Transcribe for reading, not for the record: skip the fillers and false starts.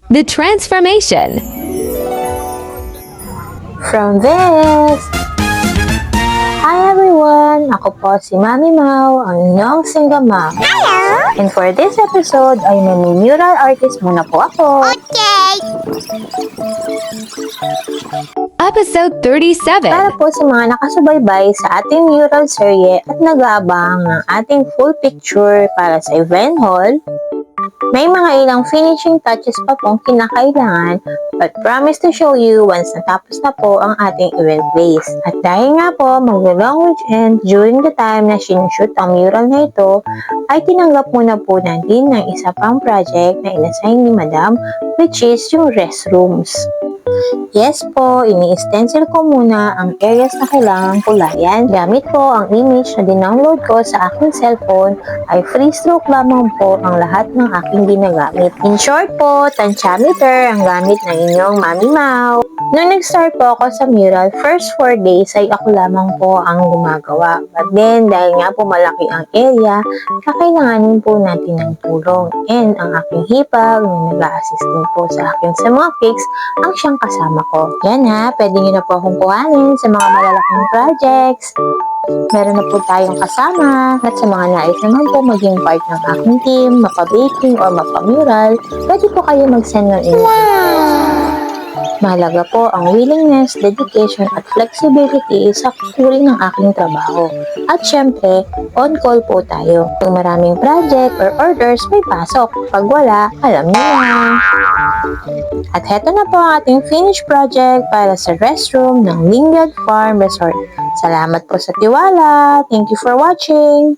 The transformation. From this! Hi everyone! Ako po si Mami Mau, ang inyong single mom. Hello! And for this episode ay mural artist muna po ako. Okay! Episode 37. Para po sa mga nakasubaybay sa ating mural serye at nag-aabang ng ating full picture para sa event hall, may mga ilang finishing touches pa pong kinakailangan but promise to show you once natapos na po ang ating event place. At dahil nga po mag-long weekend during the time na sinushoot ang mural na ito, ay tinanggap muna po natin ng isa pang project na inassign ni Madam, which is yung restrooms. Yes po, ini-stencil ko muna ang areas na kailangan kulayan. Gamit po ang image na dinownload ko sa aking cellphone ay free stroke lamang po ang lahat ng aking ginagamit. In short po, tansyameter ang gamit ng inyong Mami Mau. Nung nag-start po ako sa mural, first 4 days ay ako lamang po ang gumagawa. But then, dahil nga po malaki ang area, kakailanganin po natin ng tulong. And ang aking hipag na nag-a-assist din po sa akin sa mga cakes, ang siyang kasama ko. Yan ha, pwede nyo na po akong kuhanin sa mga malalaking projects. Meron na po tayong kasama at sa mga nais naman po maging part ng aking team, mapa-baking or mapa-mural, pwede po kayo mag-send ng email. Mahalaga po ang willingness, dedication at flexibility sa uri ng aking trabaho. At syempre, on call po tayo. Kung maraming project or orders, may pasok. Pag wala, alam niyo na. At heto na po ang ating finished project para sa restroom ng Lingyad Farm Resort. Salamat po sa tiwala. Thank you for watching.